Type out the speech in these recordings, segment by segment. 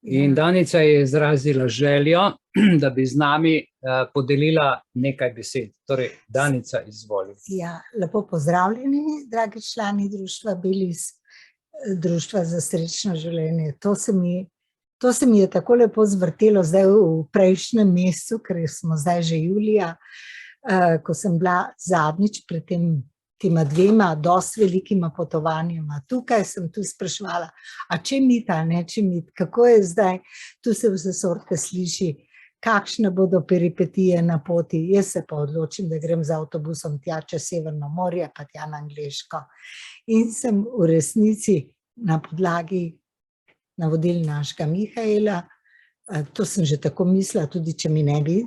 In Danica je izrazila željo, da bi z nami podelila nekaj besed. Torej, Danica, izvoli. Ja, lepo pozdravljeni, dragi člani društva Belis, Društva za srečno življenje. To se mi je tako lepo zvrtelo zdaj v prejšnjem mesecu, ker smo zdaj že julija, ko sem bila zadnjič pred tema dvema dosti velikima potovanjima. Tukaj sem tu spraševala, a če mit ali ne če mit, kako je zdaj, tu se vse sorte sliši, kakšne bodo peripetije na poti. Jaz se pa odločim, da grem z avtobusom tja čez Severno morje, pa tja na Angleško. In sem v resnici na podlagi navodil našega Mihaela, to sem že tako mislila, tudi če mi ne bi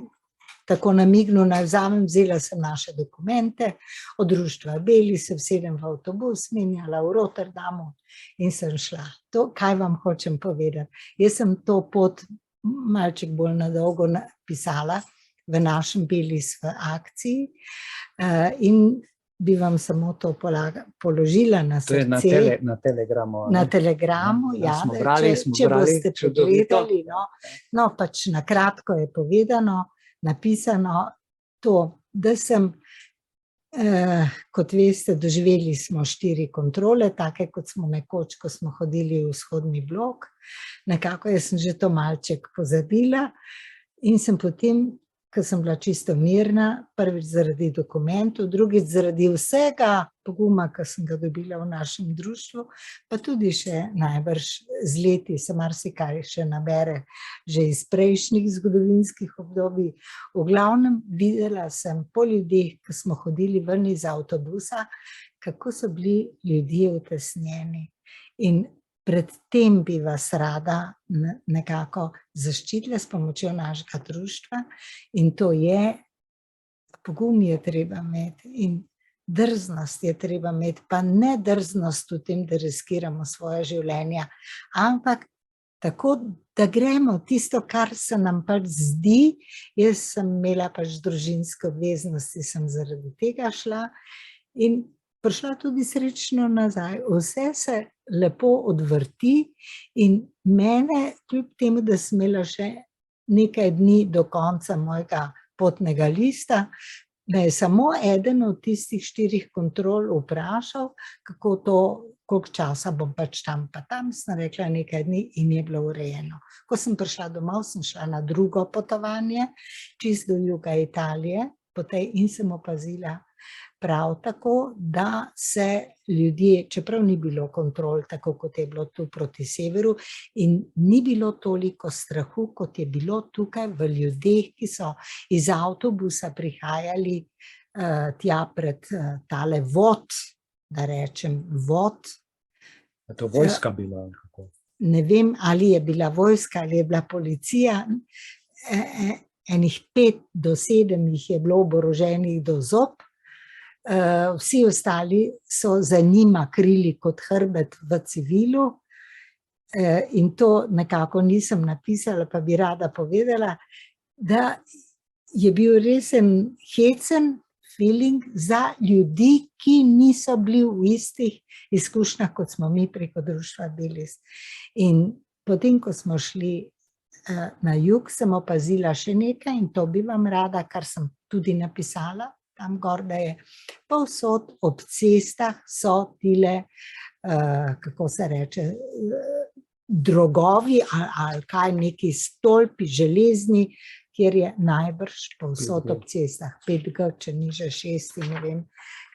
tako namignil, naj vzamem, vzela sem naše dokumente od društva Belis, se vsedem v avtobus, menjala v Rotterdamu in sem šla. To, kaj vam hočem povedati. Jaz sem to pot malček bolj na dolgo napisala v našem Belis v akciji in bi vam samo to položila na srce. To je na Telegramu. Na Telegramu, ja. Smo brali, če boste pogledali, no, pač na kratko je povedano, napisano to, da sem, kot veste, doživeli smo 4 kontrole, take kot smo nekoč, ko smo hodili v vzhodni blok. Nekako jaz sem že to malček pozabila in sem potem, ko sem bila čisto mirna, prvič zaradi dokumentov, drugič zaradi vsega poguma, ki sem ga dobila v našem društvu, pa tudi še najbrž z leti se marsikaj še nabere že iz prejšnjih zgodovinskih obdobij. V glavnem videla sem po ljudeh, ki smo hodili ven iz avtobusa, kako so bili ljudje utesnjeni. In predtem bi vas rada nekako zaščitila s pomočjo našega društva in to je, pogum je treba imeti in drznost je treba imeti, pa ne drznost v tem, da riskiramo svoje življenja, ampak tako, da gremo tisto, kar se nam pač zdi. Jaz sem imela pač družinske obveznosti, sem zaradi tega šla in prišla tudi srečno nazaj. Vse se lepo odvrti in mene, kljub temu, da sem imela še nekaj dni do konca mojega potnega lista, me je samo eden od tistih 4 kontrol vprašal, kako to, koliko časa bom pač tam, pa tam sem rekla nekaj dni in je bilo urejeno. Ko sem prišla domov, sem šla na drugo potovanje, čisto do juga Italije, in sem opazila prav tako, da se ljudje, čeprav ni bilo kontrol, tako kot je bilo tu proti severu, in ni bilo toliko strahu, kot je bilo tukaj v ljudeh, ki so iz avtobusa prihajali tja pred tale vod, da rečem vod. Je to vojska bila? Ne vem, ali je bila vojska, ali je bila policija. Enih 5 do 7 jih je bilo oboroženih do zob. Vsi ostali so za njima krili kot hrbet v civilu in to nekako nisem napisala, pa bi rada povedala, da je bil resen hecen feeling za ljudi, ki niso bili v istih izkušnjah, kot smo mi preko društva Belis. In potem, ko smo šli na jug, sem opazila še nekaj in to bi vam rada, kar sem tudi napisala, tam gor, da je povsod ob cestah so tile, kako se reče, drogovi ali kaj, neki stolpi železni, kjer je najbrž povsod ob cestah, 5G, če ni že 6, ne vem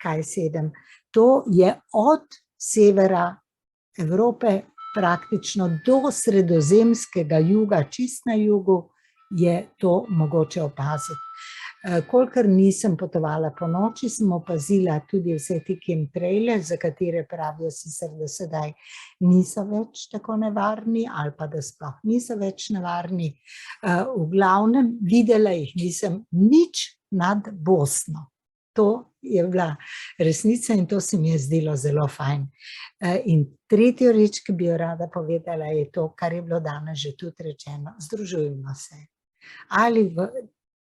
kaj 7. To je od severa Evrope praktično do sredozemskega juga, čist na jugu, je to mogoče opaziti. Kolikor nisem potovala po noči, sem opazila tudi vse te chemtraile, za katere pravijo sicer, da sedaj niso več tako nevarni ali pa da sploh niso več nevarni. V glavnem videla jih nisem nič nad Bosno. To je bila resnica in to se mi je zdelo zelo fajn. In tretjo reč, ki bi jo rada povedala, je to, kar je bilo danes že tudi rečeno, združujmo se. Ali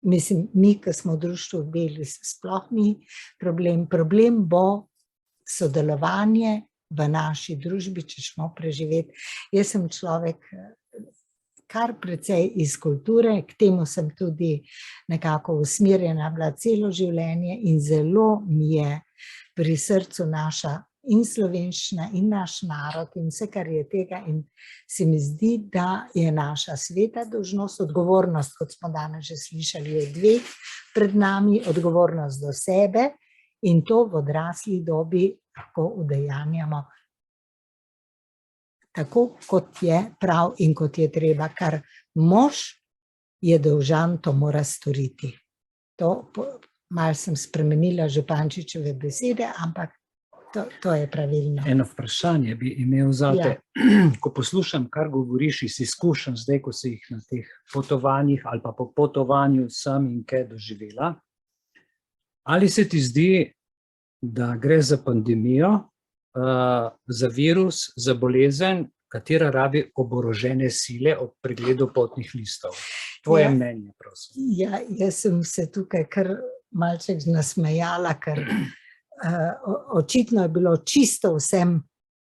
mislim, mi, ki smo v društvu Belis, sploh ni problem bo sodelovanje v naši družbi, če smo preživeti. Jaz sem človek kar precej iz kulture, k temu sem tudi nekako usmerjena bila celo življenje in zelo mi je pri srcu naša in slovenščina in naš narod in vse, kar je tega, in se mi zdi, da je naša sveta dolžnost, odgovornost, kot smo danes že slišali, je dveh pred nami, odgovornost do sebe in to v odrasli dobi lahko udejanjamo tako, kot je prav in kot je treba, kar mož je dolžan, to mora storiti. To malo sem spremenila Župančičeve besede, ampak to je pravilno. Eno vprašanje bi imel zate. Ko poslušam, kar govoriš iz izkušenj, zdaj, ko si jih na teh potovanjih ali pa po potovanju sem in kaj doživela, ali se ti zdi, da gre za pandemijo, za virus, za bolezen, katera rabi oborožene sile ob pregledu potnih listov? Tvoje mnenje, prosim. Ja, jaz sem se tukaj kar malček nasmejala, ker očitno je bilo čisto vsem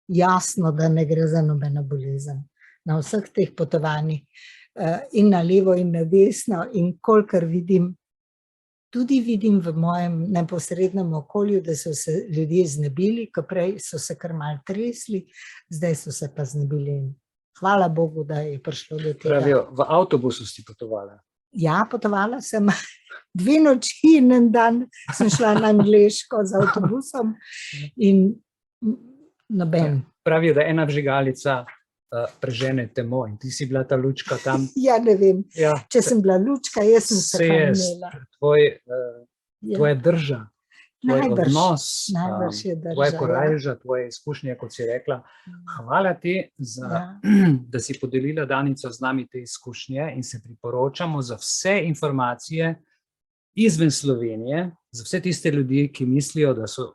jasno, da ne gre za nobeno bolezen. Na vseh teh potovanjih in na levo in na desno, in kolikor vidim, tudi vidim v mojem neposrednem okolju, da so se ljudje znebili, ko prej so se kar malo tresli, zdaj so se pa znebili. Hvala Bogu, da je prišlo do tega. Pravijo, v avtobusu si potovala? Ja, potovala sem 2 noči in en dan sem šla na angleško z avtobusom in noben. Pravijo, da ena vžigalica prežene temo in ti si bila ta lučka tam. Ja, ne vem. Če sem bila lučka, jaz sem se kaj imela. Tvoja drža, tvoj odnos, tvoja korajža, tvoje izkušnje, kot si rekla. Hvala ti, da si podelila, Danica, z nami te izkušnje in se priporočamo za vse informacije izven Slovenije, za vse tiste ljudi, ki mislijo, da so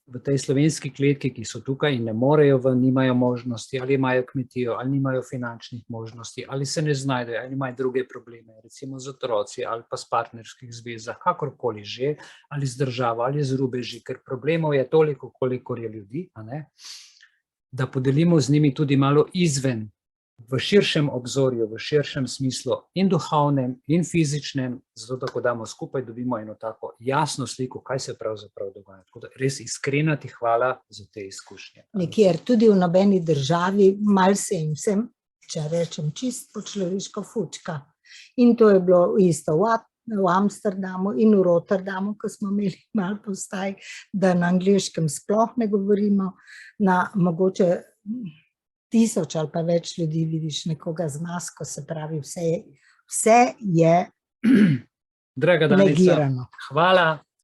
v tej slovenski kletki, ki so tukaj in ne morejo ven, nimajo možnosti, ali imajo kmetijo, ali nimajo finančnih možnosti, ali se ne znajdejo, ali imajo druge probleme, recimo z otroci ali pa s partnerskih zvezah, kakorkoli že, ali z državo, ali z rubeži, ker problemov je toliko, kolikor je ljudi, da podelimo z njimi tudi malo izven, v širšem obzorju, v širšem smislu in duhovnem in fizičnem, zato da ko damo skupaj, dobimo eno tako jasno sliko, kaj se pravzaprav dogaja. Tako da res iskrena ti hvala za te izkušnje. Nikjer, tudi v nobeni državi, malce in vsem, če rečem čisto človeško, fučka. In to je bilo isto v Amsterdamu in v Rotterdamu, ko smo imeli malo postaj, da na angleškem sploh ne govorimo, na mogoče 1000 ali pa več ljudi vidiš nekoga z masko, se pravi, vse je Draga Danica, negirano. Hvala